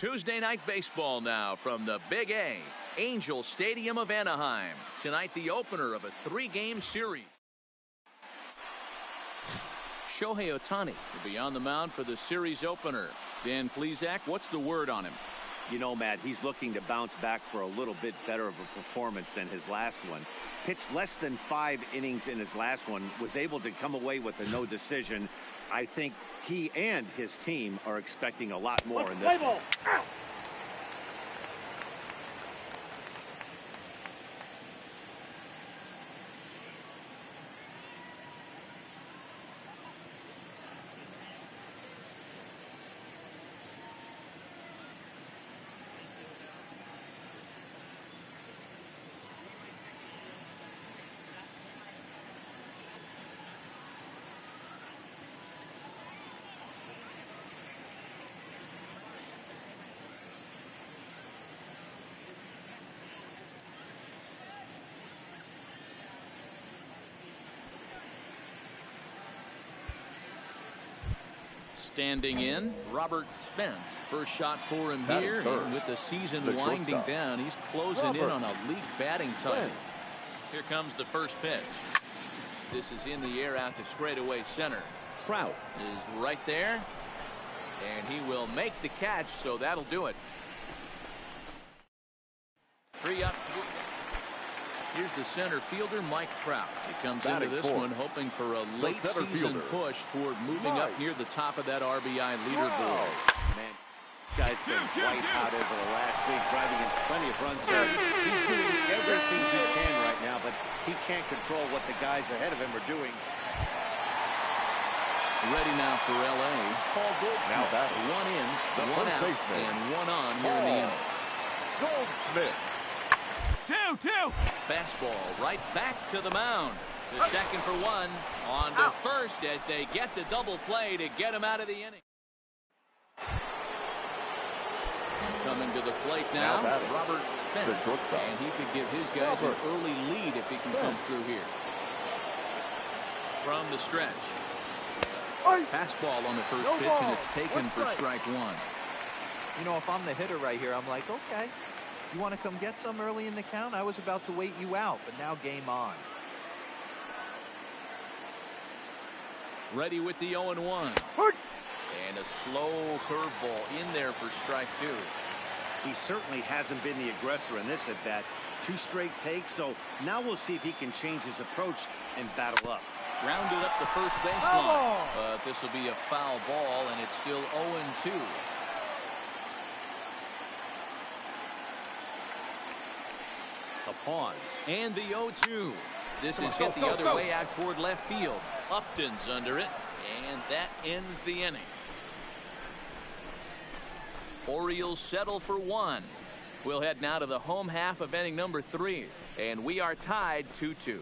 Tuesday night baseball now from the Big A, Angel Stadium of Anaheim. Tonight, the opener of a 3-game series. Shohei Ohtani will be on the mound for the series opener. Dan Plesac, what's the word on him? You know, Matt, he's looking to bounce back for a little bit better of a performance than his last one. Pitched less than 5 innings in his last one, was able to come away with a no decision. I think he and his team are expecting a lot more in this one. Standing in, Robert Spence. First shot for him here, and with the season winding down, he's closing in on a league batting title. Here comes the first pitch. This is in the air out to straightaway center. Trout is right there, and he will make the catch, so that'll do it. 3 up. Here's the center fielder, Mike Trout. He comes into this one hoping for a late season push toward moving up near the top of that RBI leaderboard. Man, guy's been white hot over the last week, driving in plenty of runs. So he's doing everything he can right now, but he can't control what the guys ahead of him are doing. Ready now for L.A. Paul Goldschmidt. 1 in, 1 out, and 1 on here in the inning. Goldschmidt. 2-2. Fastball right back to the mound. The second for 1. On to first as they get the double play to get him out of the inning. Coming to the plate now, Robert Spence. And he could give his guys an early lead if he can come through here. From the stretch. Fastball on the first pitch, and it's taken for strike 1. You know, if I'm the hitter right here, I'm like, okay. You want to come get some early in the count? I was about to wait you out, but now game on. Ready with the 0-1. And a slow curveball in there for strike 2. He certainly hasn't been the aggressor in this at bat. 2 straight takes, so now we'll see if he can change his approach and battle up. Rounded up the first baseline. But this will be a foul ball, and it's still 0-2. The pause. And the 0-2. This is hit the other way out toward left field. Upton's under it, and that ends the inning. Orioles settle for 1. We'll head now to the home half of inning number 3, and we are tied 2-2.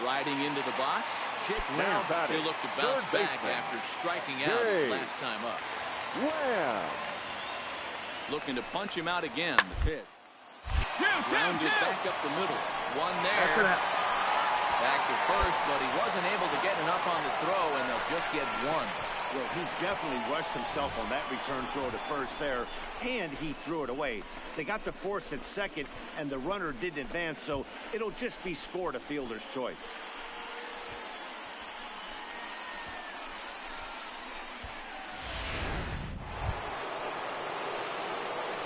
Riding into the box, Jake Lamb. He'll look to bounce back after striking out last time up. Looking to punch him out again. The pitch. Rounded back up the middle. 1 there. Back to first, but he wasn't able to get enough on the throw, and they'll just get 1. Well, he definitely rushed himself on that return throw to first there, and he threw it away. They got the force at second, and the runner didn't advance, so it'll just be scored a fielder's choice.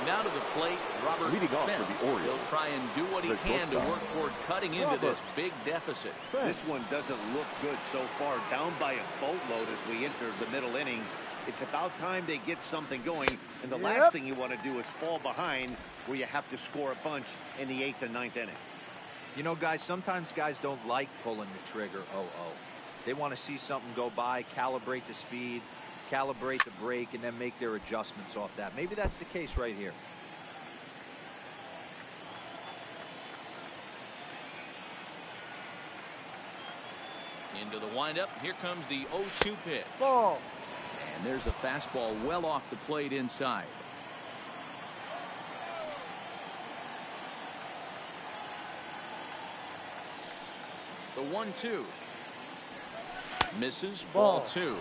Now to the plate, Robert Spence. He'll try and do what he can to work toward cutting into this big deficit. This one doesn't look good so far. Down by a boatload as we enter the middle innings. It's about time they get something going, and the last thing you want to do is fall behind where you have to score a bunch in the 8th and 9th inning. You know, guys, sometimes guys don't like pulling the trigger 0-0. They want to see something go by, calibrate the speed, calibrate the break, and then make their adjustments off that. Maybe that's the case right here. Into the windup. Here comes the 0-2 pitch. And there's a fastball well off the plate inside. The 1-2. Misses. Ball 2.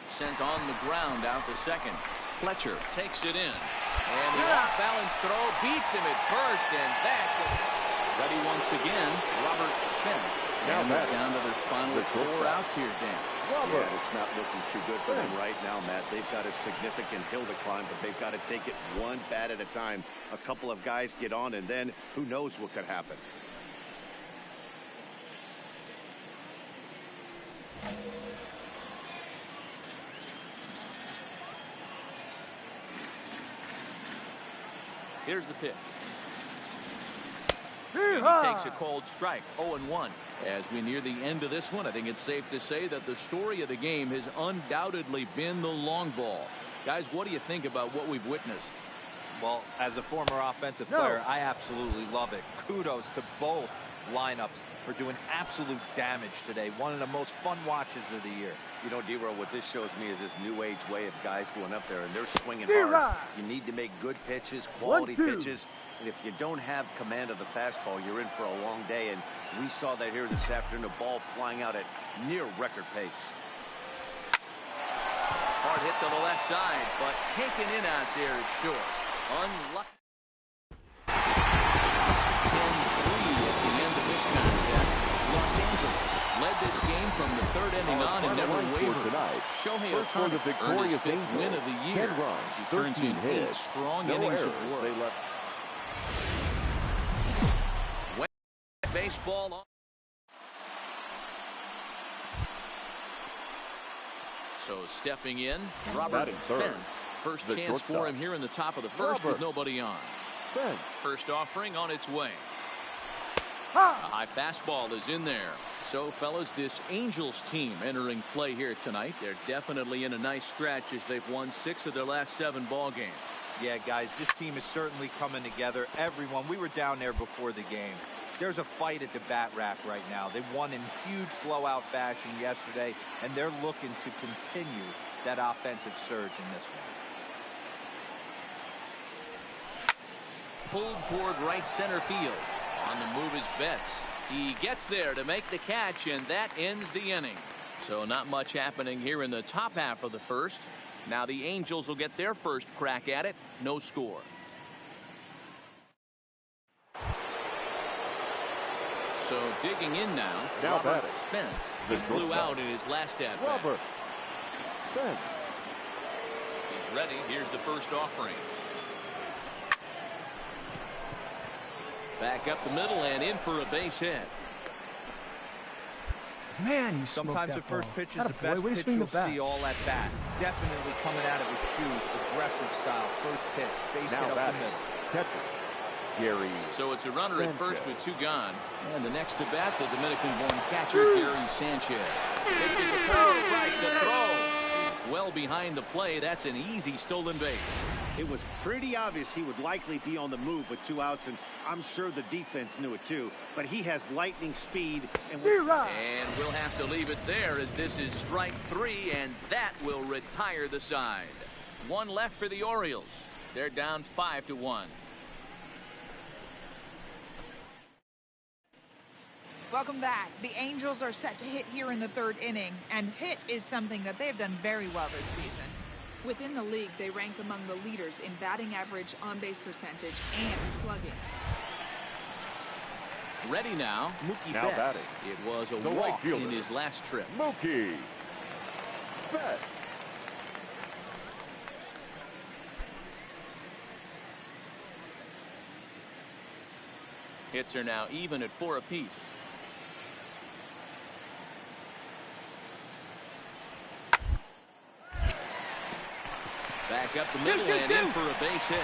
Sent on the ground out to second. Fletcher takes it in. And the off-balance throw beats him at first, and that's it. Ready once again, Robert Spence. Now down to their final 4 outs here, Dan. Yeah, it's not looking too good for them right now, Matt. They've got a significant hill to climb, but they've got to take it one bat at a time. A couple of guys get on, and then who knows what could happen. Here's the pitch. And he takes a cold strike, 0-1. As we near the end of this one, I think it's safe to say that the story of the game has undoubtedly been the long ball. Guys, what do you think about what we've witnessed? Well, as a former offensive player, I absolutely love it. Kudos to both lineups for doing absolute damage today. One of the most fun watches of the year. You know, D-Row, what this shows me is this new age way of guys going up there, and they're swinging hard. You need to make good pitches, quality pitches. And if you don't have command of the fastball, you're in for a long day. And we saw that here this afternoon, the ball flying out at near record pace. Hard hit to the left side, but taken in out there is short. Unlucky. 10-3 at the end of this contest. Los Angeles led this game from the 3rd inning on and never wavered. Shohei Ohtani earned his 5th win of the year. He turns in 8 strong innings of work. Baseball on. So stepping in, Robert Spence. First chance for him here in the top of the first with nobody on. First offering on its way. A high fastball is in there. So, fellas, this Angels team entering play here tonight. They're definitely in a nice stretch as they've won 6 of their last 7 ball games. Yeah, guys, this team is certainly coming together. Everyone, we were down there before the game. There's a fight at the bat rack right now. They won in huge blowout fashion yesterday, and they're looking to continue that offensive surge in this one. Pulled toward right center field. On the move is Betts. He gets there to make the catch, and that ends the inning. So not much happening here in the top half of the first. Now the Angels will get their first crack at it. No score. So digging in now Robert Spence. He flew out in his last at-bat. Robert Spence. He's ready. Here's the first offering. Back up the middle and in for a base hit. Man, you sometimes the first pitch is the best pitch you'll see all at bat. Definitely coming at it with shoes, aggressive style. First pitch, base hit up the middle. Catcher Gary. So it's a runner Sanchez at first with 2 gone. And the next to bat, the Dominican-born catcher Gary Sanchez. Pitches a foul strike to throw. Well behind the play. That's an easy stolen base. It was pretty obvious he would likely be on the move with 2 outs, and I'm sure the defense knew it too. But he has lightning speed. And we'll have to leave it there as this is strike 3, and that will retire the side. 1 left for the Orioles. They're down 5-1. Welcome back. The Angels are set to hit here in the 3rd inning, and hit is something that they've done very well this season. Within the league, they rank among the leaders in batting average, on-base percentage, and slugging. Ready now, Mookie Betts. Batting. It was a walk in his last trip. Mookie Betts. Hits are now even at 4 apiece. Back up the middle and in for a base hit.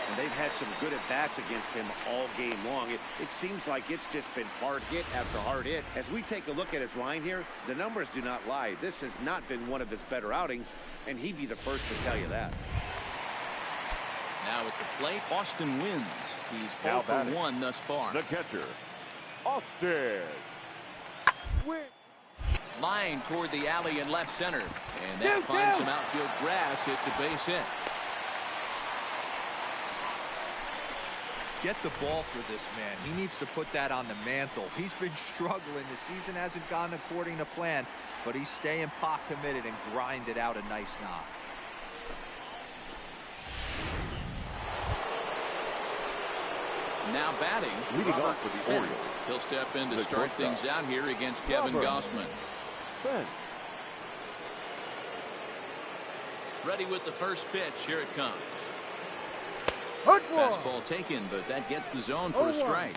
And they've had some good at-bats against him all game long. It seems like it's just been hard hit after hard hit. As we take a look at his line here, the numbers do not lie. This has not been one of his better outings, and he'd be the first to tell you that. Now at the plate, Austin wins. He's 0 for 1 thus far. The catcher, Austin. Line toward the alley in left center. And that finds some outfield grass. It's a base hit. Get the ball for this man. He needs to put that on the mantle. He's been struggling. The season hasn't gone according to plan, but he's staying pot committed and grinded out a nice knock. Now batting, leading off for the Spence. Orioles. He'll step in to The start shortstop. things out here against Kevin Gossman. Spence. Ready with the first pitch. Here it comes. Hard ball. Fastball taken, but that gets the zone for a 0-1. strike.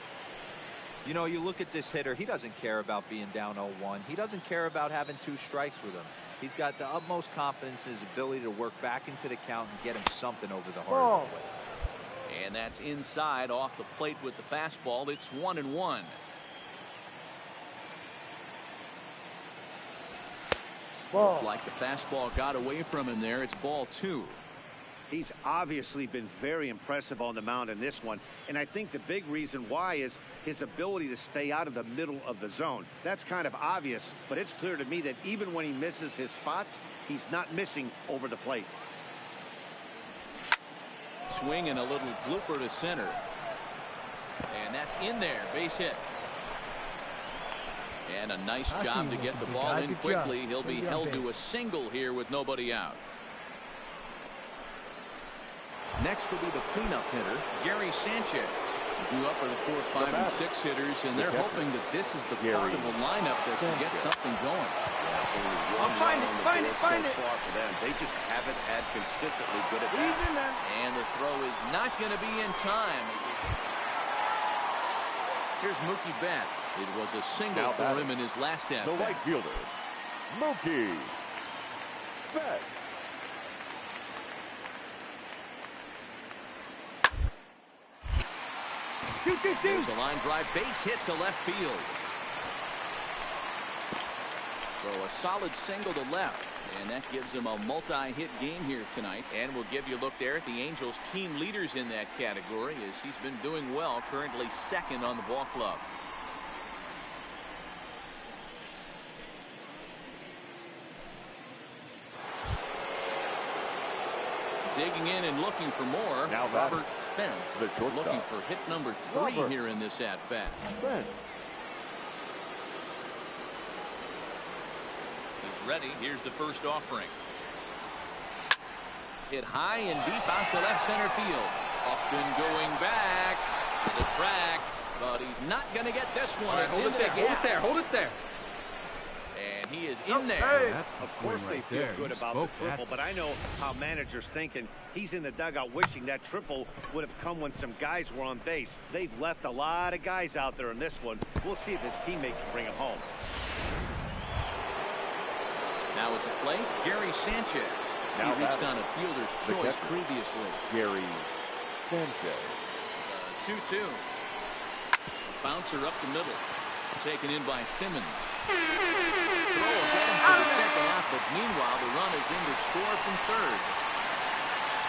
You know, you look at this hitter, he doesn't care about being down 0-1. He doesn't care about having 2 strikes with him. He's got the utmost confidence in his ability to work back into the count and get him something over the hard Ball. plate. And that's inside off the plate with the fastball. It's 1-1. Ball. Like the fastball got away from him there. It's ball 2. He's obviously been very impressive on the mound in this one, and I think the big reason why is his ability to stay out of the middle of the zone. That's kind of obvious, but it's clear to me that even when he misses his spots, he's not missing over the plate. Swing and a little blooper to center. And that's in there. Base hit. And a nice I job see to you get the big ball guy. in Good quickly. job. He'll be Good job, held Dave. to a single here with nobody out. Next will be the cleanup hitter, Gary Sanchez. Due up for the 4, 5, and 6 hitters, and they're hoping that this is the part of the lineup that can get something going. Find it. So far for them. They just haven't had consistently good at bats. And the throw is not going to be in time. Here's Mookie Betts. It was a single Now for batting. him in his last at The bat. right fielder, Mookie Betts. There's a line drive base hit to left field. So a solid single to left, and that gives him a multi-hit game here tonight. And we'll give you a look there at the Angels team leaders in that category, as he's been doing well, currently 2nd on the ball club. Digging in and looking for more. Now Robert batting. Spence The is shortstop. looking for hit number 3 Robert. here in this at bat. Spence. He's ready. Here's the first offering. Hit high and deep out to left center field. Up and going back to the track, but he's not going to get this one. It's Hold into it there, the hold gap. it there, hold it there. And he is in there. That's the Of swing course they right feel there. good You about the spoke that. triple, but I know how managers thinking. He's in the dugout wishing that triple would have come when some guys were on base. They've left a lot of guys out there in this one. We'll see if his teammate can bring him home. Now at the plate, Gary Sanchez. Now He reached batting. on a fielder's The choice catcher. previously. Gary Sanchez. 2-2. Bouncer up the middle. Taken in by Simmons. Throw will get him to the second out, but meanwhile the run is in to score from third.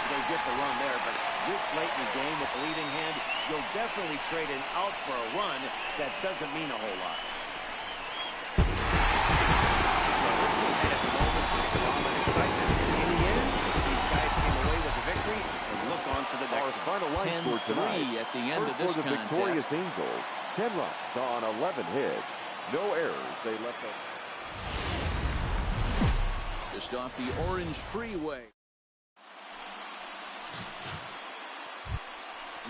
They get the run there, but this late in the game with the leading hand, you'll definitely trade an out for a run. That doesn't mean a whole lot. And at the moment, some drama and excitement. In the end, these guys came away with the victory and look on to the Our next one. final line score 10-3 tonight. at the end of this For the victorious contest. Angels, 10 runs on 11 hits. No errors. They left us. Just off the Orange Freeway.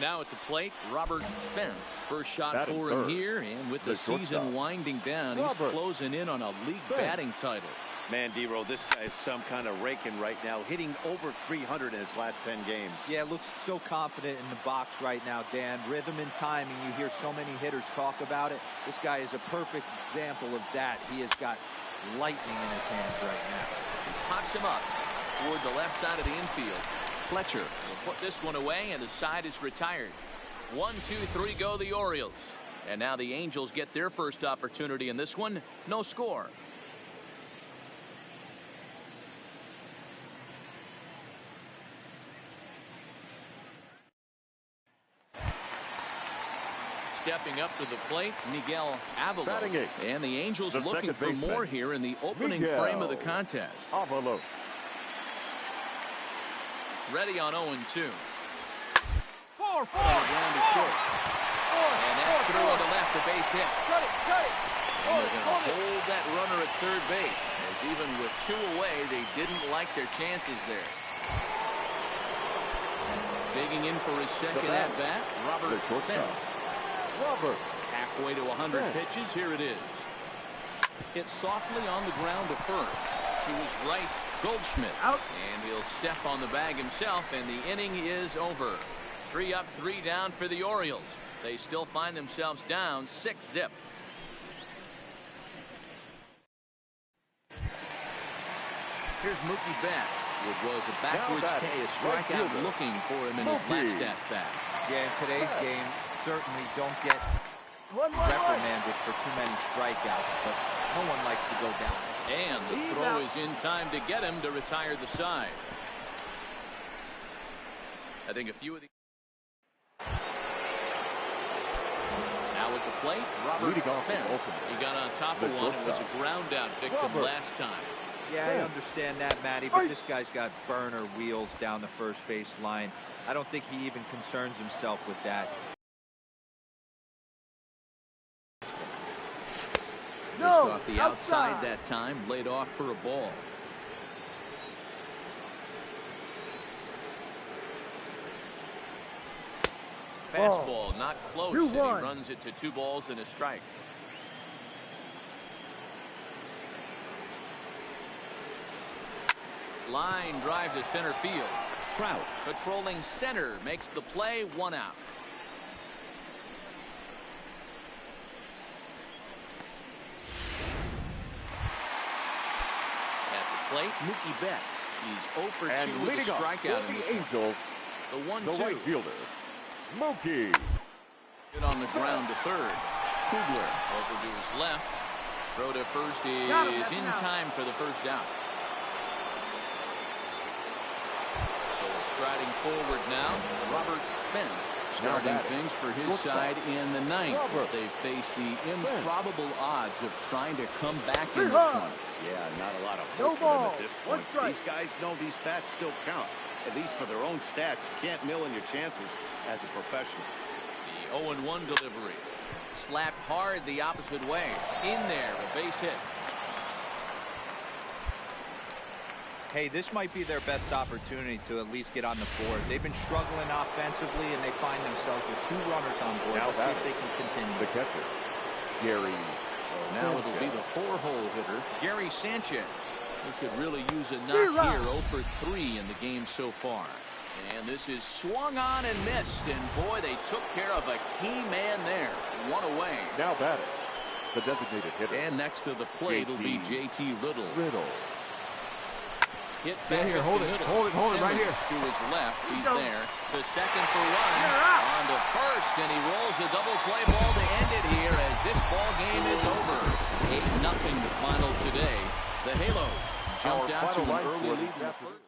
Now at the plate, Robert Spence. First shot Batting for him third. here, and with The the season shortstop. winding down, Robert he's closing in on a league Spence. batting title. Man, D-Row, this guy is some kind of raking right now, hitting over 300 in his last 10 games. Yeah, looks so confident in the box right now, Dan. Rhythm and timing, you hear so many hitters talk about it. This guy is a perfect example of that. He has got lightning in his hands right now. Pops him up toward the left side of the infield. Fletcher will put this one away, and the side is retired. 1, 2, 3 go the Orioles. And now the Angels get their first opportunity in this one. No score. stepping up to the plate, Miguel Avalo. Batting eighth, and the Angels the looking for second more baseman, here in the opening Miguel frame of the contest. Avalo. Ready on 0-2. Four. Ground to short. And that's through on the left, a base hit. Cut it. And they're going to hold that runner at third base, as even with 2 away, they didn't like their chances there. Digging in for his second at-bat, Robert Spence. Robert. Halfway to 100 pitches, here it is. Hit softly on the ground to first. To his right, Goldschmidt. Out. And he'll step on the bag himself, and the inning is over. 3 up, 3 down for the Orioles. They still find themselves down 6-0. Here's Mookie Betts. It was a backwards K, a strikeout looking for him in his last at-bat. Yeah, in today's game, certainly don't get reprimanded for too many strikeouts, but no one likes to go down. And the throw is in time to get him to retire the side. I think a few of the... Now at the plate, Robert Spence. He got on top of one. It was a ground out victim last time. Yeah, I understand that, Matty, but this guy's got burner wheels down the first base line. I don't think he even concerns himself with that. Just off the outside that time, laid off for a ball. Fastball not close, and he runs it to 2 balls and a strike. Line drive to center field. Trout patrolling center makes the play, 1 out. At the plate, Mookie Betts. He's 0 for 2 with a strikeout in the this Angels. The 1-2. The right fielder, Mookie. Hit on the ground to third. Kugler over to his left. Throw to first is in time for the first out. So striding forward now, Robert Spence starting things for his side in the 9th. As they face the improbable odds of trying to come back in this one. Yeah, not a lot of hope for them at this point. These guys know these bats still count, at least for their own stats. You can't mill in your chances as a professional. The 0-1 delivery. Slapped hard the opposite way. In there, a base hit. Hey, this might be their best opportunity to at least get on the board. They've been struggling offensively, and they find themselves with 2 runners on board. Let's see if they can continue. The catcher, Gary. So now it'll be the 4-hole hitter, Gary Sanchez. He could really use a knock here. 0 for 3 in the game so far. And this is swung on and missed. And boy, they took care of a key man there. 1 away. Now batting, the designated hitter. And next to the plate will be J.T. Riddle. Hit back here, hold it right here. To his left, he's there. To second for 1. On to first, and he rolls a double play ball to end it here as this ball game is over. 8-0 the final today. The Halos jumped out to an early lead in the first.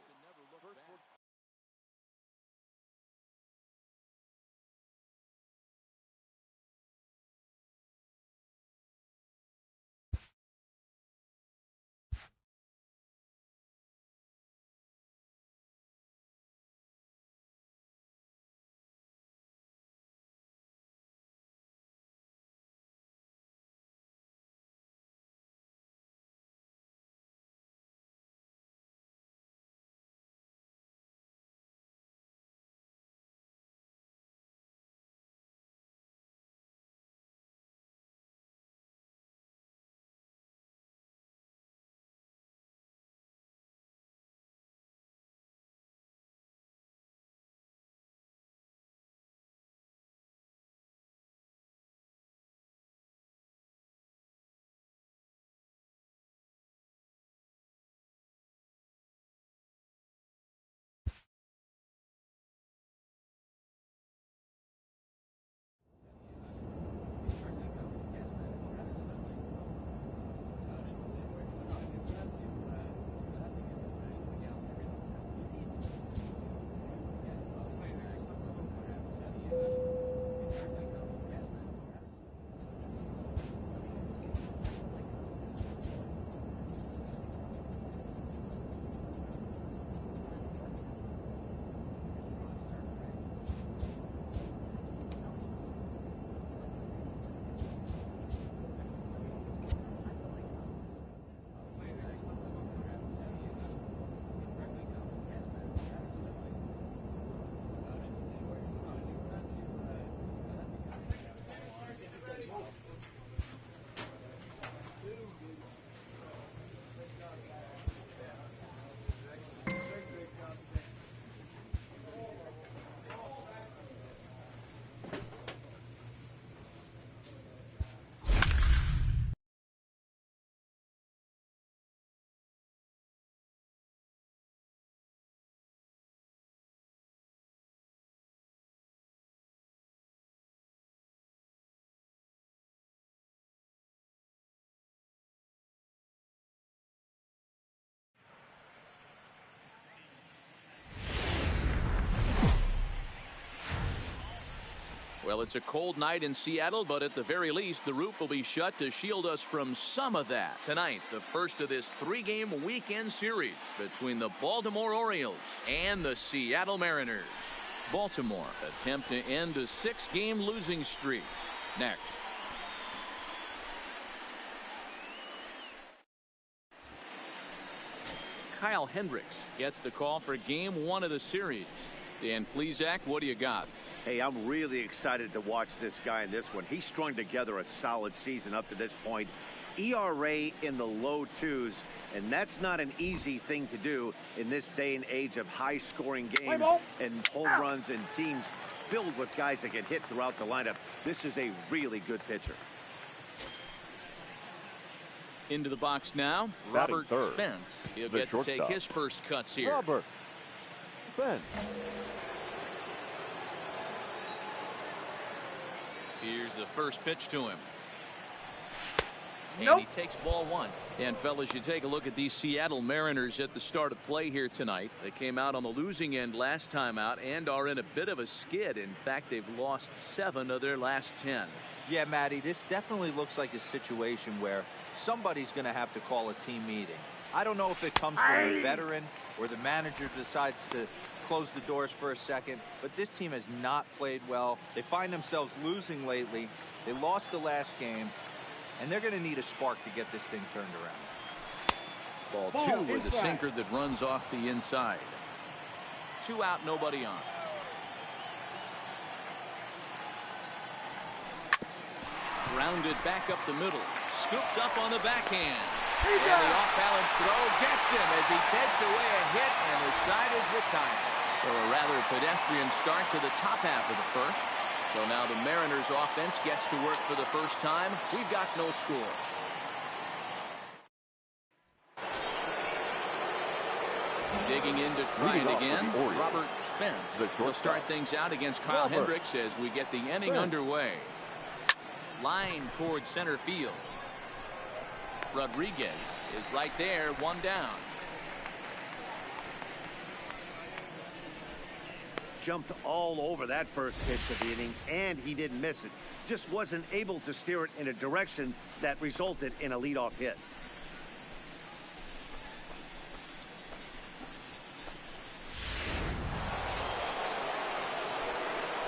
Well, it's a cold night in Seattle, but at the very least, the roof will be shut to shield us from some of that. Tonight, the first of this 3-game weekend series between the Baltimore Orioles and the Seattle Mariners. Baltimore attempt to end a 6-game losing streak. Next. Kyle Hendricks gets the call for game 1 of the series. Dan Plesac, what do you got? Hey, I'm really excited to watch this guy in this one. He's strung together a solid season up to this point. ERA in the low 2s, and that's not an easy thing to do in this day and age of high-scoring games and home runs and teams filled with guys that get hit throughout the lineup. This is a really good pitcher. Into the box now, Robert Spence. He'll get to take his first cuts here. Robert Spence. Here's the first pitch to him. And he takes ball 1. And fellas, you take a look at these Seattle Mariners at the start of play here tonight. They came out on the losing end last time out and are in a bit of a skid. In fact, they've lost 7 of their last 10. Yeah, Matty, this definitely looks like a situation where somebody's going to have to call a team meeting. I don't know if it comes from a veteran or the manager decides to close the doors for a second, but this team has not played well. They find themselves losing lately. They lost the last game, and they're going to need a spark to get this thing turned around. Ball 2 with a sinker that runs off the inside. 2 out, nobody on. Grounded back up the middle. Scooped up on the backhand. And the off-balance throw gets him as he takes away a hit, and the side is retired. So a rather pedestrian start to the top half of the first. So now the Mariners offense gets to work for the first time. We've got no score. Digging in to try it again, Robert Spence will start things out against Kyle Hendricks as we get the inning underway. Line towards center field. Rodriguez is right there, 1 down. Jumped all over that first pitch of the inning, and he didn't miss it. Just wasn't able to steer it in a direction that resulted in a leadoff hit.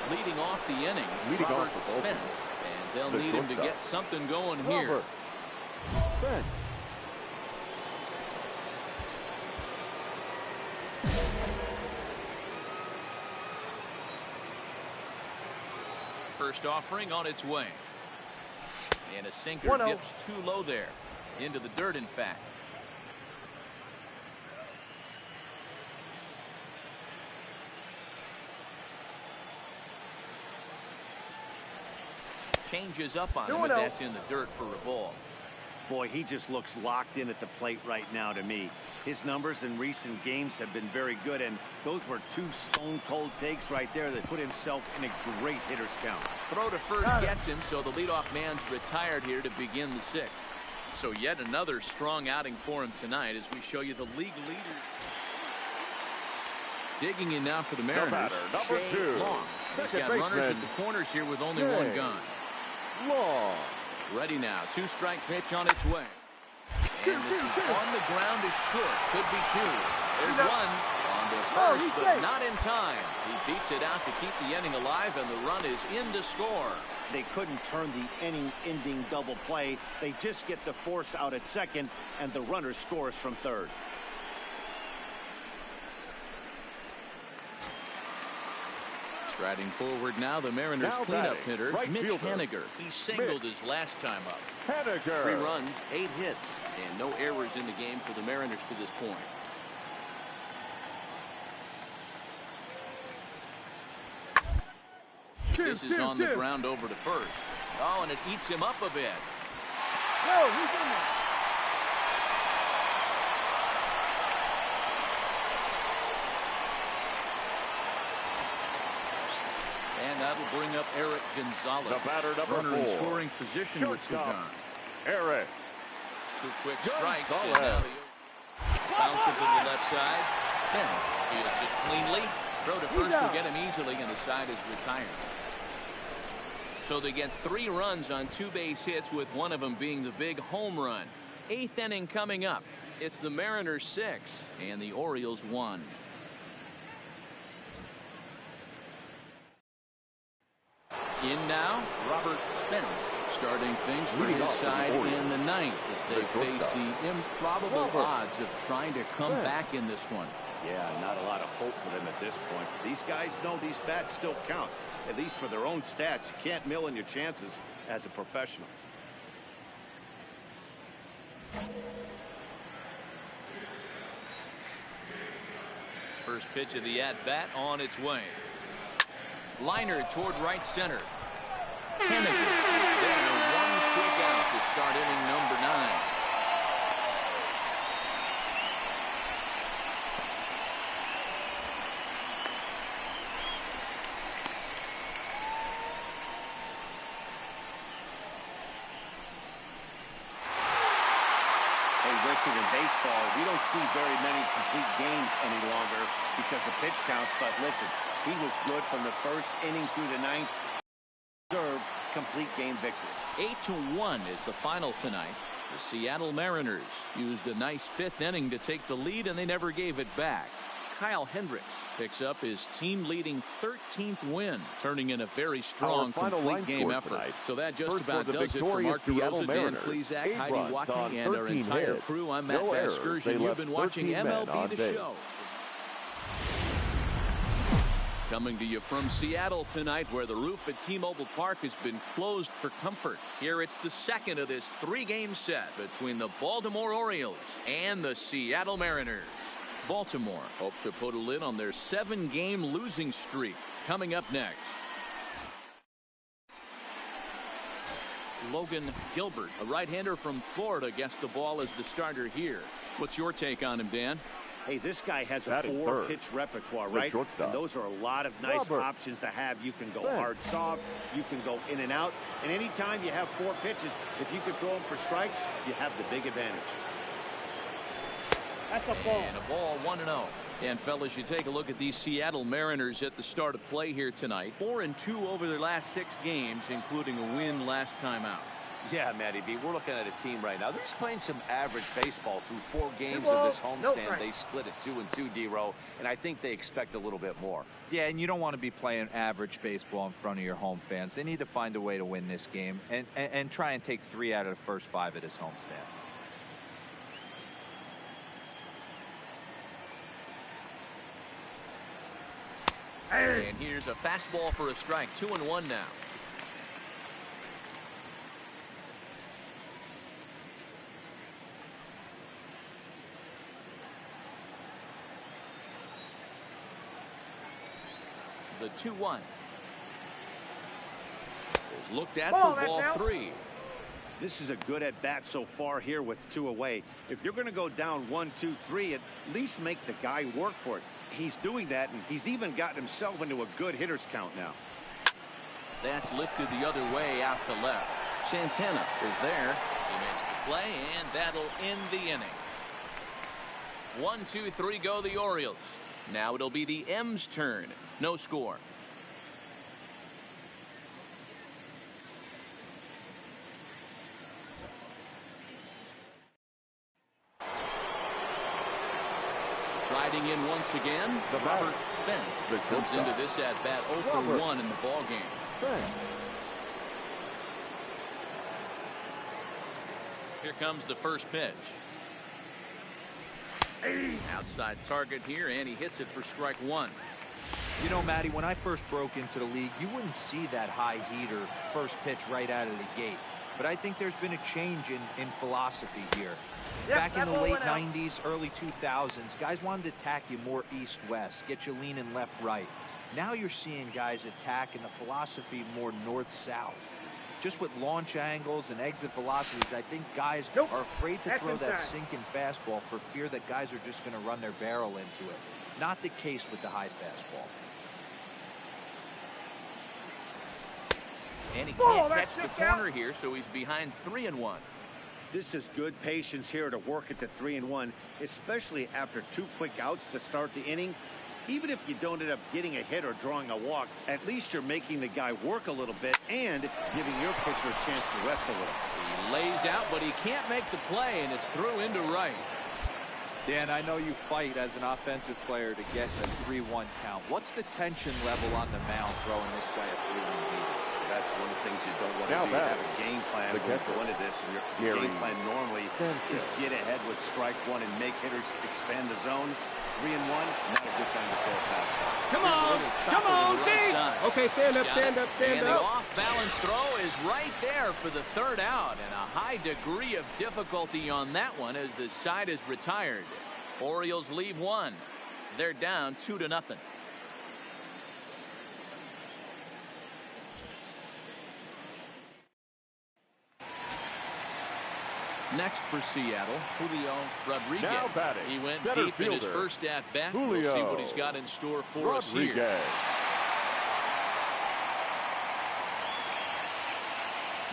Leading off the inning, Robert Spence. And they'll need him to get something going here. Spence. First offering on its way. And a sinker dips too low there. Into the dirt, in fact. Changes up on him, but that's in the dirt for a ball. Boy, he just looks locked in at the plate right now to me. His numbers in recent games have been very good, and those were 2 stone-cold takes right there that put himself in a great hitter's count. Throw to first gets him, so the leadoff man's retired here to begin the 6th. So yet another strong outing for him tonight as we show you the league leaders. Digging in now for the Mariners, number 2. Long. He's got runners at the corners here with only 1 gone. Long. Ready now. 2-strike pitch on its way. And this is on the ground is short. Could be 2. There's 1 on the first, but not in time. He beats it out to keep the inning alive, and the run is in to score. They couldn't turn the inning-ending double play. They just get the force out at second, and the runner scores from third. Striding forward now, the Mariners cleanup hitter, Mitch Haniger. He singled his last time up. 3 runs, 8 hits, and no errors in the game for the Mariners to this point. This is on the ground over to first. Oh, and it eats him up a bit. Whoa, who's in there? And that'll bring up Eric Gonzalez. The batter, number Runner in 4. scoring position with 2 gone. Eric. 2 quick strikes. And now bounce it to the left side. Spence fields it cleanly. Throw to first will get him easily, and the side is retired. So they get 3 runs on 2 base hits, with one of them being the big home run. 8th inning coming up. It's the Mariners 6 and the Orioles 1. In now, Robert Spence, starting things for his side in the 9th as they face the improbable odds of trying to come back in this one. Yeah, not a lot of hope for them at this point. These guys know these bats still count, at least for their own stats. You can't mill in your chances as a professional. First pitch of the at-bat on its way. Liner toward right center. Kennedy is there, 1 quick out to start inning number 9. In baseball, we don't see very many complete games any longer because of pitch counts, but listen, he was good from the 1st inning through the 9th. Deserved complete game victory. 8-1 is the final tonight. The Seattle Mariners used a nice 5th inning to take the lead, and they never gave it back. Kyle Hendricks picks up his team-leading 13th win, turning in a very strong complete game effort. Tonight. So that just about does it for Mark DeRosa, Dan Plesac, Heidi Watkey, and our entire crew. I'm Matt Vasgersian. You've been watching MLB The Show. Coming to you from Seattle tonight, where the roof at T-Mobile Park has been closed for comfort. Here it's the 2nd of this 3-game set between the Baltimore Orioles and the Seattle Mariners. Baltimore hope to put a lid on their 7-game losing streak. Coming up next, Logan Gilbert, a right-hander from Florida, gets the ball as the starter here. What's your take on him, Dan? Hey, this guy has a 4-pitch repertoire, right? And those are a lot of nice options to have. You can go hard, soft. You can go in and out. And anytime you have 4 pitches, if you can throw them for strikes, you have the big advantage. That's a ball. And a ball, 1-0. And fellas, you take a look at these Seattle Mariners at the start of play here tonight. 4-2 over their last 6 games, including a win last time out. Yeah, Matty B, we're looking at a team right now. They're just playing some average baseball through 4 games of this homestand. They split it 2-2, D-Row, and I think they expect a little bit more. Yeah, and you don't want to be playing average baseball in front of your home fans. They need to find a way to win this game and try and take 3 out of the first 5 at this homestand. And here's a fastball for a strike. 2-1 now. The 2-1 is looked at for ball 3. This is a good at bat so far here with 2 away. If you're going to go down 1, 2, 3, at least make the guy work for it. He's doing that, and he's even gotten himself into a good hitter's count now. That's lifted the other way out to left. Santana is there. He makes the play, and that'll end the inning. 1, 2, 3 go the Orioles. Now it'll be the M's turn. No score. Riding in once again, Robert Spence comes into this at-bat 0-for-1 in the ball game. Here comes the first pitch. Outside target here, and he hits it for strike 1. You know, Matty, when I first broke into the league, you wouldn't see that high heater first pitch right out of the gate. But I think there's been a change in philosophy here. Back in the late 90s, early 2000s, guys wanted to attack you more east-west, get you leaning left-right. Now you're seeing guys attack in the philosophy more north-south. Just with launch angles and exit velocities, I think guys are afraid to throw that sinking fastball for fear that guys are just going to run their barrel into it. Not the case with the high fastball. And he can't catch the corner here, so he's behind 3-1. This is good patience here to work at the 3-1, especially after 2 quick outs to start the inning. Even if you don't end up getting a hit or drawing a walk, at least you're making the guy work a little bit and giving your pitcher a chance to rest a little. He lays out, but he can't make the play, and it's through into right. Dan, I know you fight as an offensive player to get a 3-1 count. What's the tension level on the mound throwing this guy a 3-1 lead? That's one of the things you don't want to do. You have a game plan when you go into this, and your game plan normally is get ahead with strike one and make hitters expand the zone. 3-1, not a good time to throw a fastball. Come on, Dave. Okay, stand up. And the off-balance throw is right there for the third out, and a high degree of difficulty on that one as the side is retired. Orioles leave one. They're down 2-0. Next for Seattle, Julio Rodriguez. Now batting, he went center deep in his fielder, first at-bat. Julio We'll see what he's got in store for us here.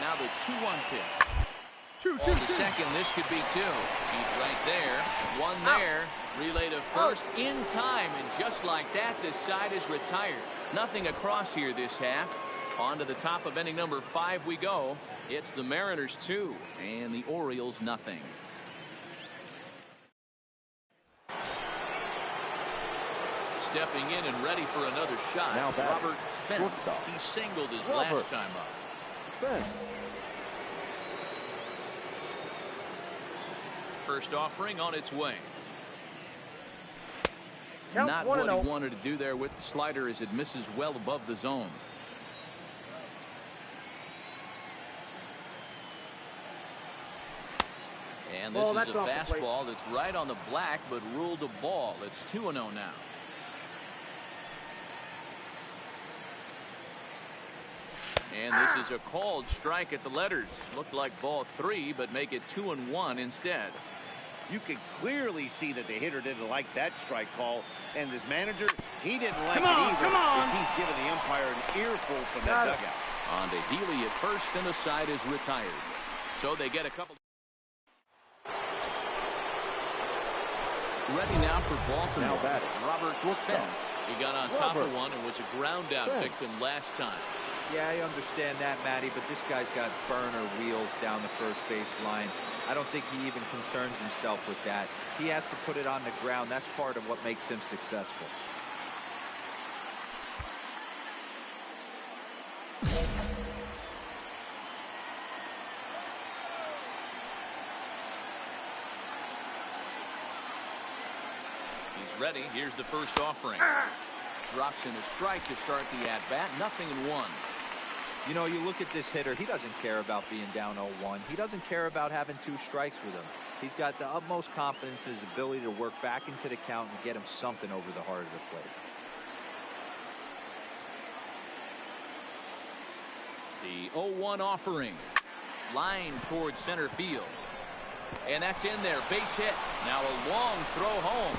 Now the 2-1 pitch. On the second, this could be two. He's right there. One there. Relay to first in time, and just like that, this side is retired. Nothing across here this half. On to the top of inning number 5 we go. It's the Mariners 2 and the Orioles nothing. Stepping in and ready for another shot. Now Robert Spence. He singled his last time up. Spence. First offering on its way. Count Not what he wanted to do there with the slider as it misses well above the zone. And this is a fastball that's right on the black, but ruled a ball. It's 2-0 now. And this is a called strike at the letters. Looked like ball 3, but make it 2-1 instead. You could clearly see that the hitter didn't like that strike call, and his manager, he didn't like it either, as he's giving the umpire an earful from that dugout. On to Healy at first, and the side is retired. So they get a couple. Ready now for Baltimore. Now batting, Robert Spence. He got on top of one and was a ground out victim last time. Yeah, I understand that, Matty, but this guy's got burner wheels down the first base line. I don't think he even concerns himself with that. He has to put it on the ground. That's part of what makes him successful. He's ready. Here's the first offering. Drops in a strike to start the at-bat. 0-1. You know, you look at this hitter, he doesn't care about being down 0-1. He doesn't care about having 2 strikes with him. He's got the utmost confidence in his ability to work back into the count and get him something over the heart of the plate. The 0-1 offering. Line towards center field. And that's in there. Base hit. Now a long throw home.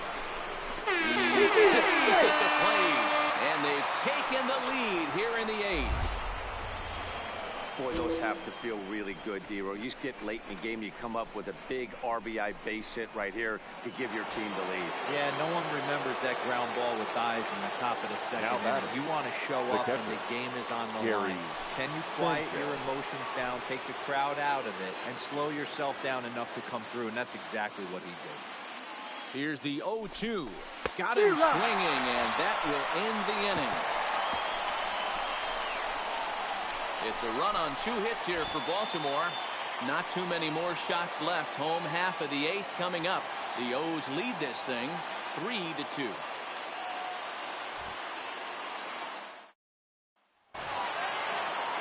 He's safe at the plate. And they've taken the lead here in the 8th. Boy, those have to feel really good, Dero. You just get late in the game, you come up with a big RBI base hit right here to give your team the lead. Yeah, no one remembers that ground ball with eyes in the top of the second inning. You want to show up when the game is on the line. Can you quiet your emotions down, take the crowd out of it, and slow yourself down enough to come through? And that's exactly what he did. Here's the 0-2. Got him swinging, and that will end the inning. It's a run on 2 hits here for Baltimore. Not too many more shots left. Home half of the 8th coming up. The O's lead this thing 3-2.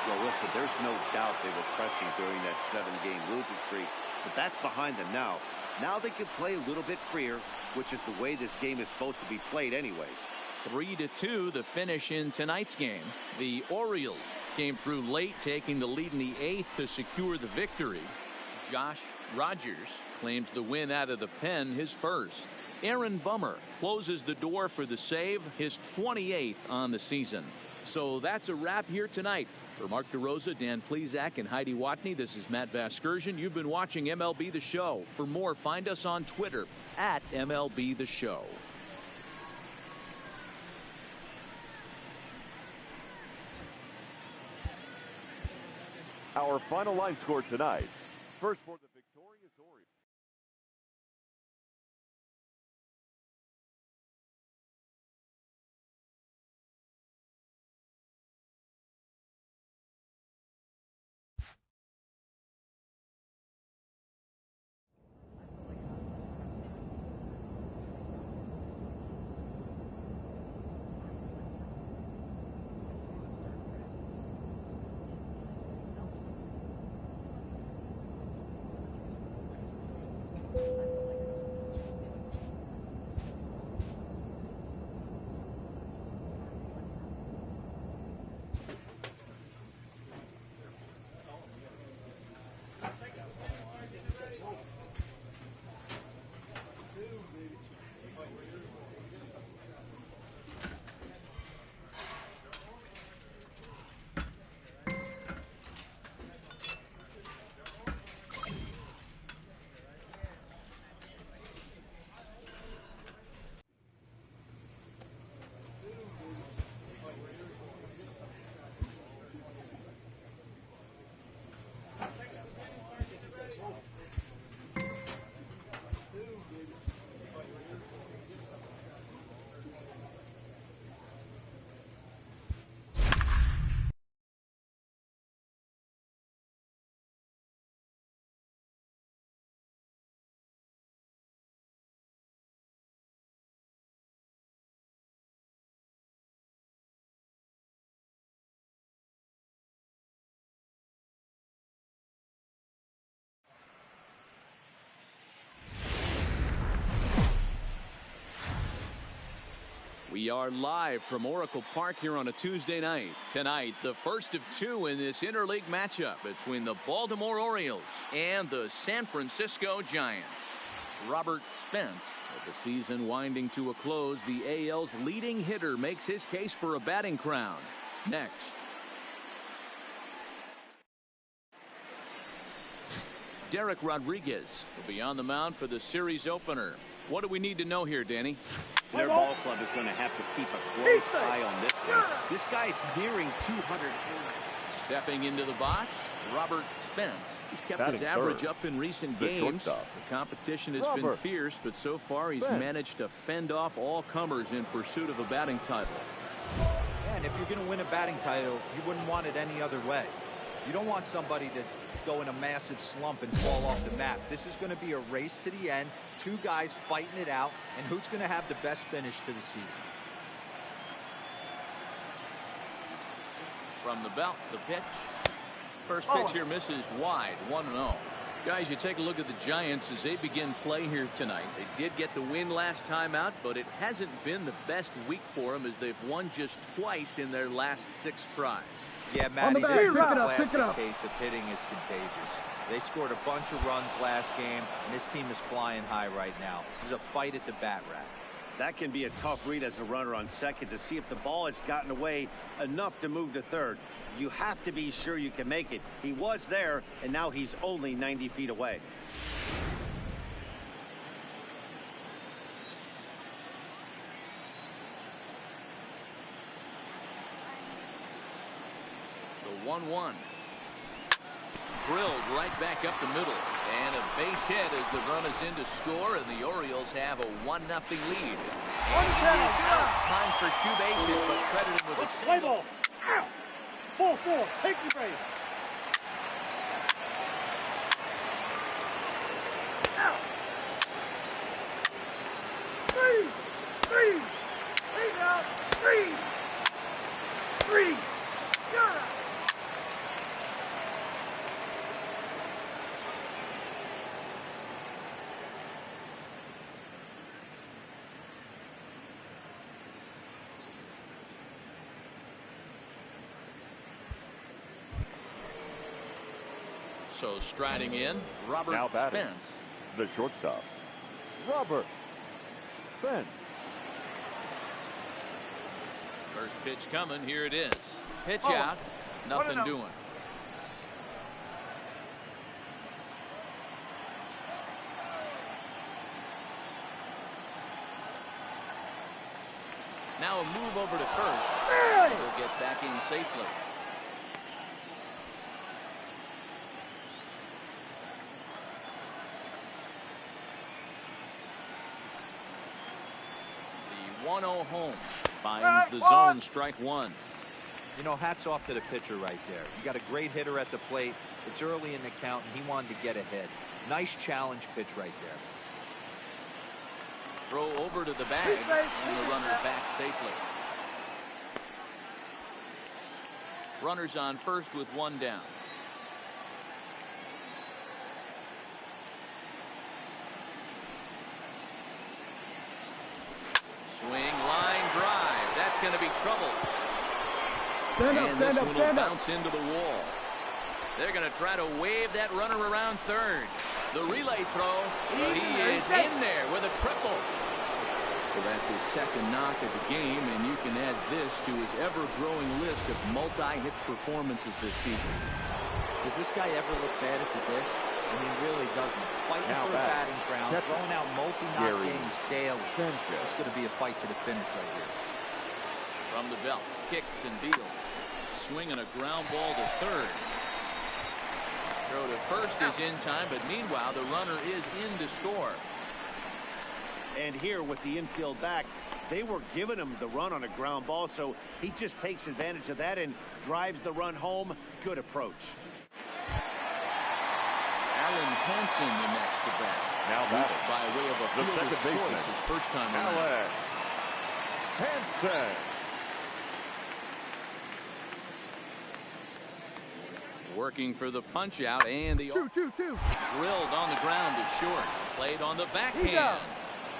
Well, listen, there's no doubt they were pressing during that 7-game losing streak, but that's behind them now. Now they can play a little bit freer, which is the way this game is supposed to be played anyways. 3-2 the finish in tonight's game. The Orioles came through late, taking the lead in the 8th to secure the victory. Josh Rogers claims the win out of the pen, his first. Aaron Bummer closes the door for the save, his 28th on the season. So that's a wrap here tonight. For Mark DeRosa, Dan Plesac, and Heidi Watney, this is Matt Vasgersian. You've been watching MLB The Show. For more, find us on Twitter @MLB The Show. Our final line score tonight. First for the victorious Orioles. We are live from Oracle Park here on a Tuesday night. Tonight, the first of two in this interleague matchup between the Baltimore Orioles and the San Francisco Giants. Robert Spence, with the season winding to a close, the AL's leading hitter makes his case for a batting crown. Next. Derek Rodriguez will be on the mound for the series opener. What do we need to know here, Danny? Their ball club is going to have to keep a close eye on this guy. This guy's nearing 200. Stepping into the box, Robert Spence. He's kept his average up in recent games. The competition has been fierce, but so far he's managed to fend off all comers in pursuit of a batting title. And if you're going to win a batting title, you wouldn't want it any other way. You don't want somebody to go in a massive slump and fall off the map. This is going to be a race to the end. Two guys fighting it out, and who's going to have the best finish to the season? From the belt, the pitch. First pitch here misses wide, 1-0. Guys, you take a look at the Giants as they begin play here tonight. They did get the win last time out, but it hasn't been the best week for them as they've won just twice in their last 6 tries. Yeah, Matty, this is a classic case of hitting is contagious. They scored a bunch of runs last game, and this team is flying high right now. There's a fight at the bat rack. That can be a tough read as a runner on second to see if the ball has gotten away enough to move to third. You have to be sure you can make it. He was there, and now he's only 90 feet away. The 1-1. Drilled right back up the middle. And a base hit as the run is in to score, and the Orioles have a 1-0 lead. And he is out. Time for 2 base hits, but credited with a single. Play ball. Out. Ball 4. Take the base. Out. 3. 3. 8 out. 3. 3. You're out. So striding in, Robert Now batting, Spence. the shortstop, Robert Spence. First pitch coming. Here it is. Pitch out. Nothing doing. Now a move over to first. He'll get back in safely. The 1-0 home finds the zone, strike one. You know, hats off to the pitcher right there. You got a great hitter at the plate. It's early in the count, and he wanted to get ahead. Nice challenge pitch right there. Throw over to the bag, and the runner back safely. Runners on first with one down. Swing, line drive. That's going to be trouble. And this one will bounce into the wall. They're going to try to wave that runner around third. The relay throw, but he is in there with a triple. So that's his second knock of the game, and you can add this to his ever-growing list of multi-hit performances this season. Does this guy ever look bad at the dish? I mean, really doesn't. Fighting for a batting crown, throwing out multi-knock games daily. It's going to be a fight to the finish right here. From the belt, kicks and deals. Swinging a ground ball to third. Throw to first is in time, but meanwhile the runner is in to score. And here with the infield back, they were giving him the run on a ground ball, so he just takes advantage of that and drives the run home. Good approach. Alan Hansen the next to bat. Now batting by way of a second baseman. His first time around. Alan Hansen. Working for the punch out, and the 2-2-2. drilled on the ground is short. Played on the backhand.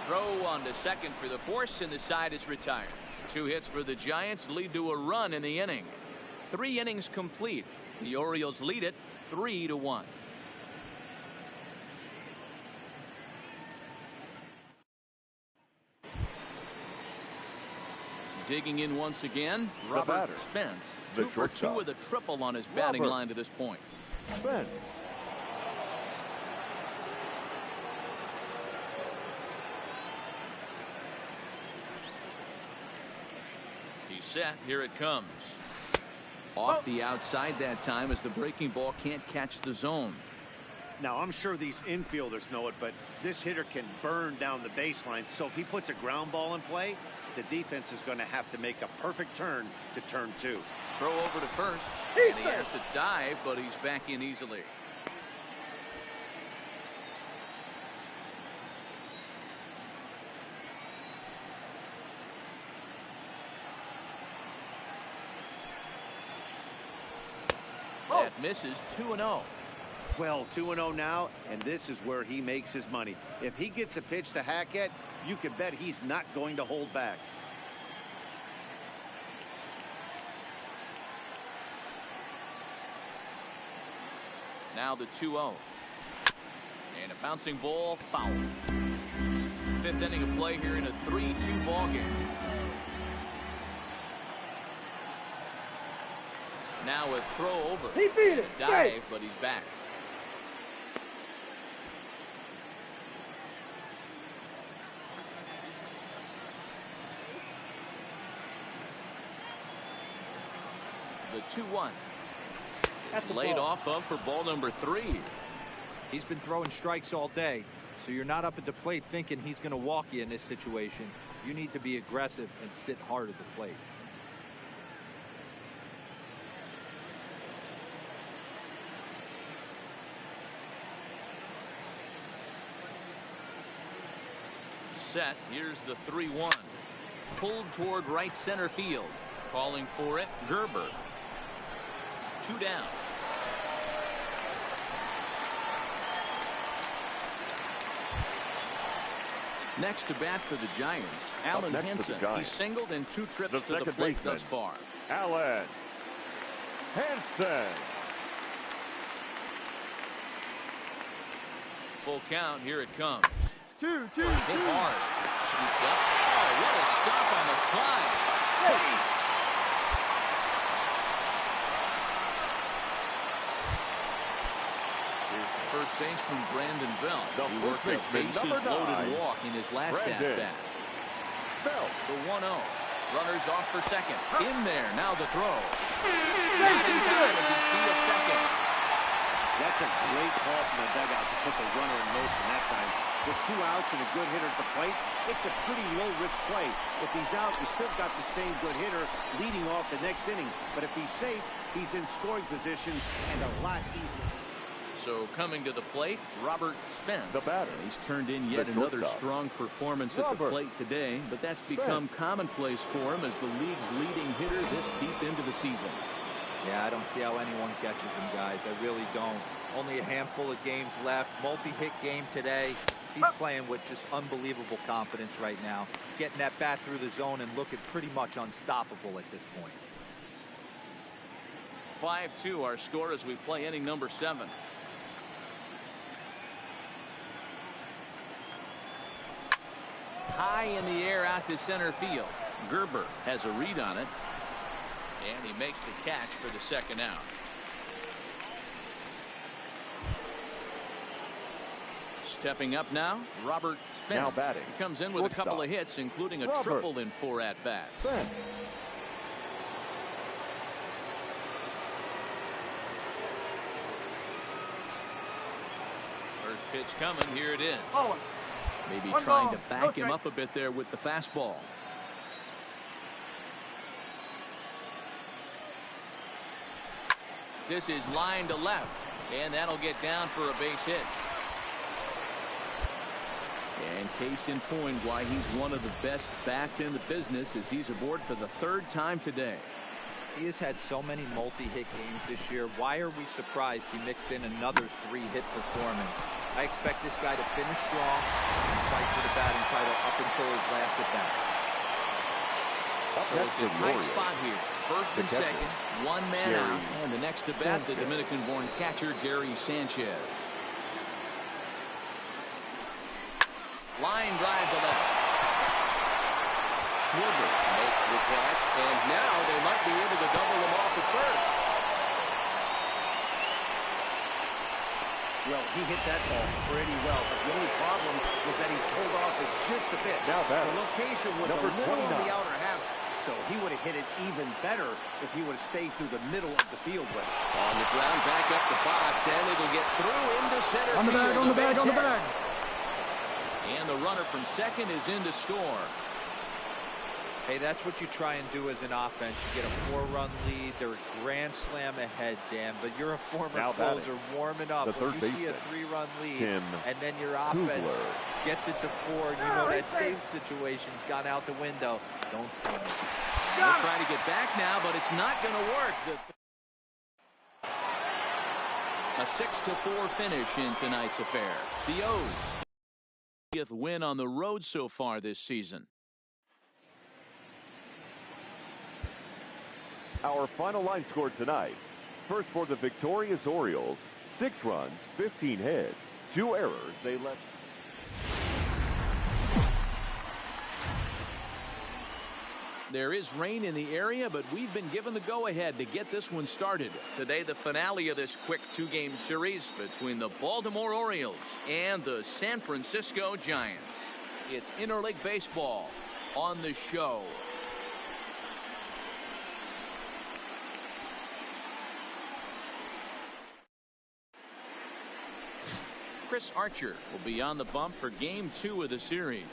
Throw on to second for the force, and the side is retired. 2 hits for the Giants lead to a run in the inning. 3 innings complete. The Orioles lead it 3-1. Digging in once again, Robert Spence. 2 for 2 with a triple on his batting line to this point. Spence. He's set. Here it comes. Off the outside that time as the breaking ball can't catch the zone. Now, I'm sure these infielders know it, but this hitter can burn down the baseline. So if he puts a ground ball in play, the defense is going to have to make a perfect turn to turn 2. Throw over to first, and he has to dive, but he's back in easily. That misses. 2-0. Well, 2-0 now, and this is where he makes his money. If he gets a pitch to Hackett, you can bet he's not going to hold back. Now the 2-0. And a bouncing ball, foul. 5th inning of play here in a 3-2 ball game. Now a throw over. He beat it. Dive, but he's back. The 2-1. Laid off of for ball number 3. He's been throwing strikes all day, so you're not up at the plate thinking he's going to walk you in this situation. You need to be aggressive and sit hard at the plate. Set. Here's the 3-1. Pulled toward right center field. Calling for it, Gerber. 2 down. Next to bat for the Giants, Alan Hansen. He's singled in 2 trips to the plate thus far. Alan Hansen. Full count. Here it comes. 2-2-2. Hit hard. Scooped up. Oh, what a stop on the slide. Here's the first baseman, Brandon Belt. He worked a bases-loaded walk in his last at-bat. Belt. The 1-0. Runners off for second. In there. Now the throw. Not in time as he steals second. That's a great call from the dugout to put the runner in motion that time. With 2 outs and a good hitter at the plate, it's a pretty low-risk play. If he's out, you still got the same good hitter leading off the next inning. But if he's safe, he's in scoring position and a lot easier. So coming to the plate, Robert Spence. The batter. He's turned in yet another strong performance at the plate today, but that's become commonplace for him as the league's leading hitter this deep into the season. Yeah, I don't see how anyone catches him, guys. I really don't. Only a handful of games left. Multi-hit game today. He's playing with just unbelievable confidence right now. Getting that bat through the zone and looking pretty much unstoppable at this point. 5-2 our score as we play inning number 7. High in the air out to center field. Gerber has a read on it. And he makes the catch for the second out. Stepping up now, Robert Spence. Now batting. He comes in with a couple of hits, including a triple in 4 at-bats. First pitch coming. Here it is. Maybe trying to back him up a bit there with the fastball. This is line to left, and that'll get down for a base hit. And case in point why he's one of the best bats in the business as he's aboard for the 3rd time today. He has had so many multi-hit games this year. Why are we surprised he mixed in another 3-hit performance? I expect this guy to finish strong and fight for the batting title up until his last at-bat. Tight spot here. First and second, 1 man out, and the next at bat, the Dominican-born catcher Gary Sanchez. Line drive to left. Schwarber makes the catch, and now they might be able to double him off at first. Well, he hit that ball pretty well, but the only problem was that he pulled off it just a bit. Now that the location was number a little 29. on the outer half, so he would have hit it even better if he would have stayed through the middle of the field with it. On the ground, back up the box, and it'll get through into center field. On the bag. And the runner from second is in to score. Hey, that's what you try and do as an offense. You get a 4-run lead. They're a grand slam ahead, Dan, but you're a former closer warming up. When you see a 3-run lead and then your offense gets it to 4, you know that save situation's gone out the window. Don't tell me. They'll try to get back now, but it's not going to work. A 6-4 finish in tonight's affair. The O's 50th win on the road so far this season. Our final line score tonight. First for the victorious Orioles, 6 runs, 15 hits, 2 errors. They left. There is rain in the area, but we've been given the go-ahead to get this one started. Today, the finale of this quick 2-game series between the Baltimore Orioles and the San Francisco Giants. It's interleague baseball on the show. Chris Archer will be on the bump for game 2 of the series.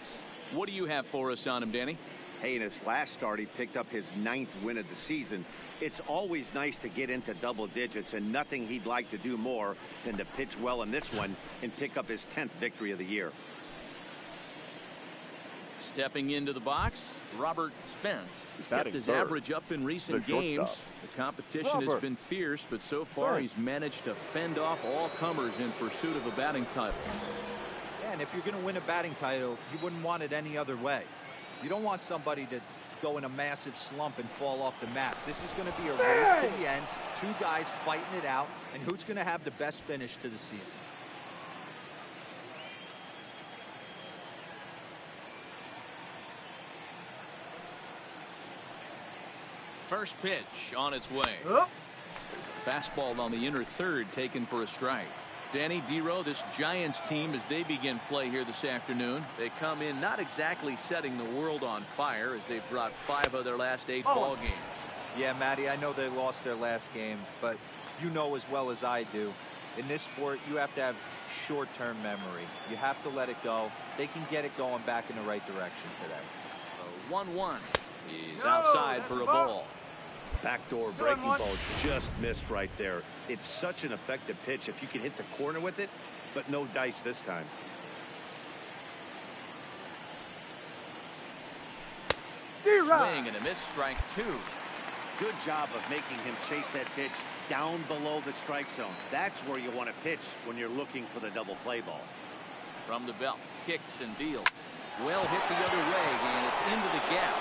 What do you have for us on him, Danny? Hey, in his last start, he picked up his 9th win of the season. It's always nice to get into double digits, and nothing he'd like to do more than to pitch well in this one and pick up his 10th victory of the year. Stepping into the box, Robert Spence. He's kept his average up in recent games. The competition has been fierce, but so far he's managed to fend off all comers in pursuit of a batting title. Yeah, and if you're going to win a batting title, you wouldn't want it any other way. You don't want somebody to go in a massive slump and fall off the map. This is going to be a race to the end. 2 guys fighting it out, and who's going to have the best finish to the season? First pitch on its way. Fastball on the inner third taken for a strike. Danny Dero, this Giants team, as they begin play here this afternoon, they come in not exactly setting the world on fire as they've dropped 5 of their last 8 ball games. Yeah, Matty, I know they lost their last game, but you know as well as I do, in this sport, you have to have short-term memory. You have to let it go. They can get it going back in the right direction today. 1-1. He's outside for a ball. Backdoor breaking balls just missed right there. It's such an effective pitch if you can hit the corner with it, but no dice this time. Swing and a miss, strike 2. Good job of making him chase that pitch down below the strike zone. That's where you want to pitch when you're looking for the double play ball. From the belt, kicks and deals. Well hit the other way, and it's into the gap.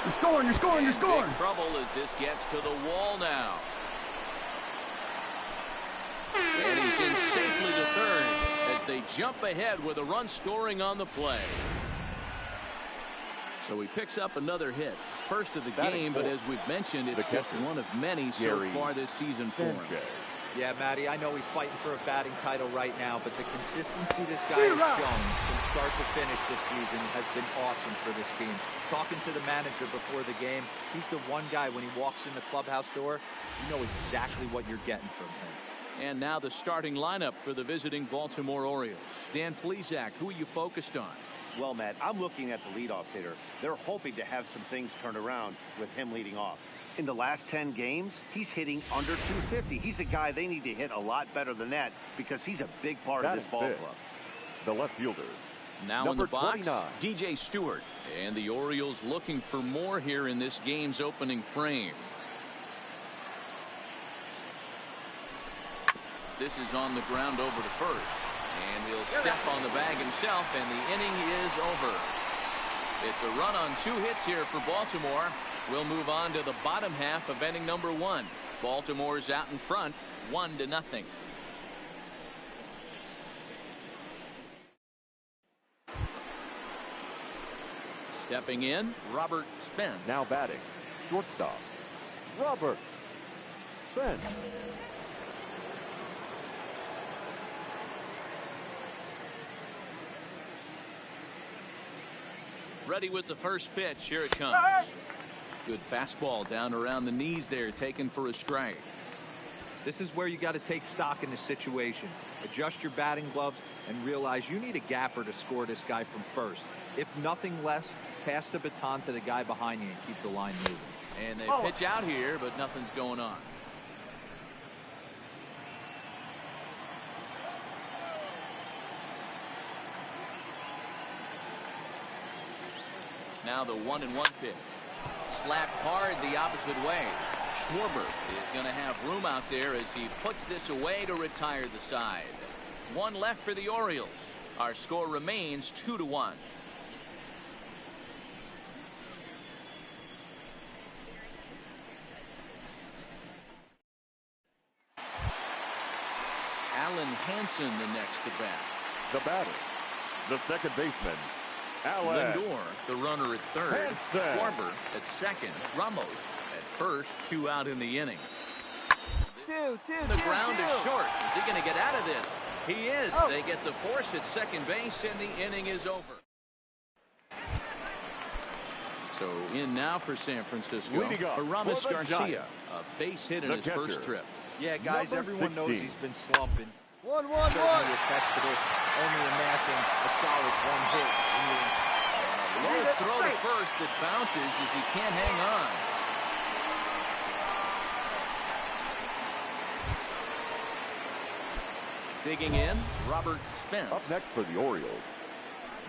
You're scoring, you're scoring, you're scoring. Big trouble as this gets to the wall now. And he's in safely to third as they jump ahead with a run scoring on the play. So he picks up another hit. First of the game, but as we've mentioned, it's just one of many so far this season for him. Yeah, Matty, I know he's fighting for a batting title right now, but the consistency this guy has shown from start to finish this season has been awesome for this team. Talking to the manager before the game, he's the one guy when he walks in the clubhouse door, you know exactly what you're getting from him. And now the starting lineup for the visiting Baltimore Orioles. Dan Plesac, who are you focused on? Well, Matt, I'm looking at the leadoff hitter. They're hoping to have some things turned around with him leading off. In the last 10 games, he's hitting under 250. He's a guy they need to hit a lot better than that because he's a big part of this ball club. The left fielder. Now in the box, DJ Stewart. And the Orioles looking for more here in this game's opening frame. This is on the ground over to first. And he'll step on the bag himself, and the inning is over. It's a run on 2 hits here for Baltimore. We'll move on to the bottom half of inning number 1. Baltimore's out in front, 1-0. Stepping in, Robert Spence. Now batting, shortstop, Robert Spence. Ready with the first pitch. Here it comes. Good fastball down around the knees there, taken for a strike. This is where you got to take stock in the situation. Adjust your batting gloves and realize you need a gapper to score this guy from first. If nothing less, pass the baton to the guy behind you and keep the line moving. And they pitch out here, but nothing's going on. Now the 1-1 pitch. Slapped hard the opposite way. Schwarber is going to have room out there as he puts this away to retire the side. 1 left for the Orioles. Our score remains 2-1. Alan Hansen the next to bat. The batter, the second baseman, Alan Lindor, the runner at third. Hansen. Schwarber at second. Ramos at first. 2 out in the inning. The ground is short. Is he going to get out of this? He is. They get the force at second base, and the inning is over. So in now for San Francisco, Aramis Garcia, a base hit in his first trip. Yeah, guys, everyone knows he's been slumping. 1-1-1. Certainly attest to this, only amassing a solid 1 hit. Low throw to first that bounces as he can't hang on. Digging in, Robert Spence. Up next for the Orioles,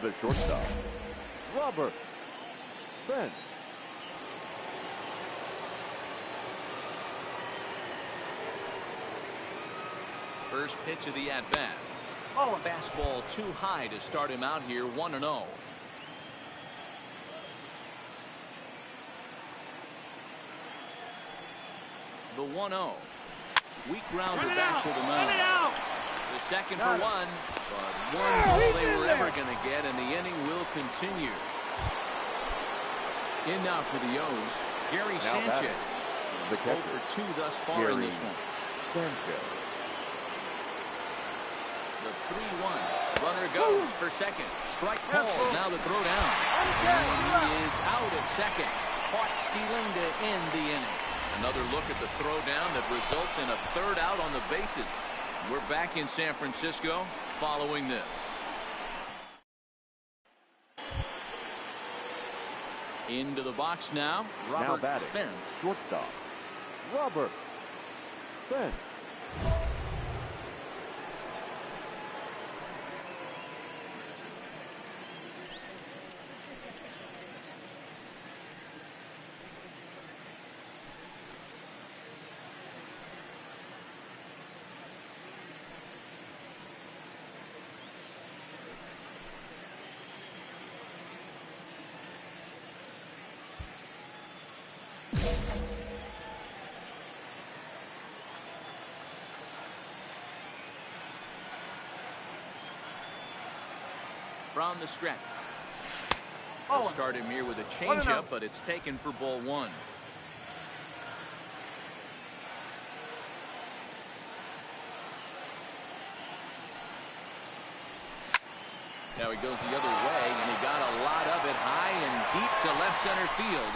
the shortstop, Robert Spence. First pitch of the at-bat. Fastball too high to start him out here, 1-0. The 1-0. Weak grounder back to the mound. The second for 1, but 1's all they were ever going to get, and the inning will continue. In now for the O's, Gary Sanchez. The 0 for 2 thus far in this one. Sanchez. The 3-1. Runner goes for second. Strike called. Now the throw down. And he is out at second. Caught stealing to end the inning. Another look at the throw down that results in a third out on the bases. We're back in San Francisco following this. Into the box now. Robert Spence. Shortstop, Robert Spence. From the stretch. They'll start him here with a changeup, but it's taken for ball one. Now he goes the other way, and he got a lot of it high and deep to left center field.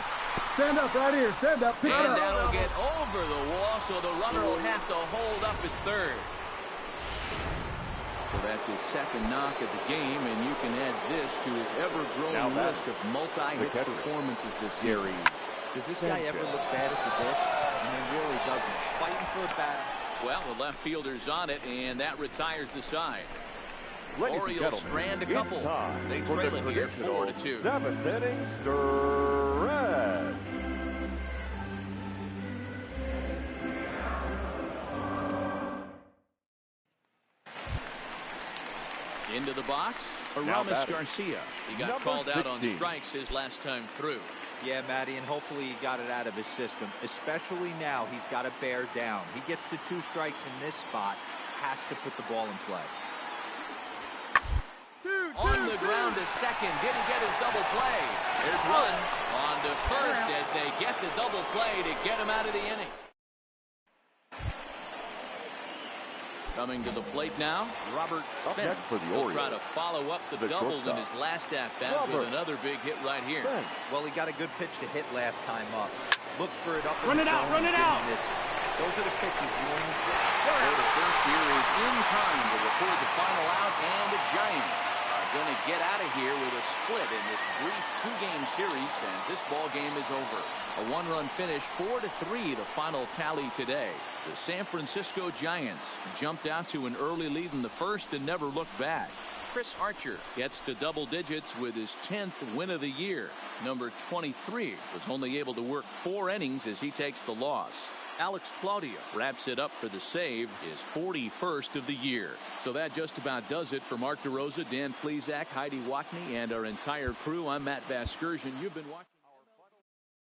Stand up right here. Stand up. Pick it And up. that'll get over the wall, so the runner will have to hold up at third. So that's his second knock of the game, and you can add this to his ever-growing list of multi-hit performances this series. Does this guy ever look bad at the dish? I mean, he really doesn't. Fighting for a bat. Well, the left fielder's on it, and that retires the side. Ladies Orioles strand a couple. They for trail the it here traditional 4-2. 7th inning stretch. Into the box, Aramis Garcia. He got called out on strikes his last time through. Yeah, Matty, and hopefully he got it out of his system. Especially now, he's got to bear down. He gets the 2 strikes in this spot, has to put the ball in play. On the ground to second. Did he get his double play? There's one on to first as they get the double play to get him out of the inning. Coming to the plate now, Robert Spence will try to follow up the double in his last at-bat with another big hit right here. Well, he got a good pitch to hit last time up. Look for it up. Run it out, run it out. Those are the pitches you want to get. The first here is in time to record the final out, and the Giants are going to get out of here with a split in this brief 2-game series as this ball game is over. A 1-run finish, 4-3, the final tally today. The San Francisco Giants jumped out to an early lead in the first and never looked back. Chris Archer gets to double digits with his 10th win of the year. Number 23 was only able to work 4 innings as he takes the loss. Alex Claudio wraps it up for the save, his 41st of the year. So that just about does it for Mark DeRosa, Dan Plesac, Heidi Watney, and our entire crew. I'm Matt Vasgersian. You've been watching.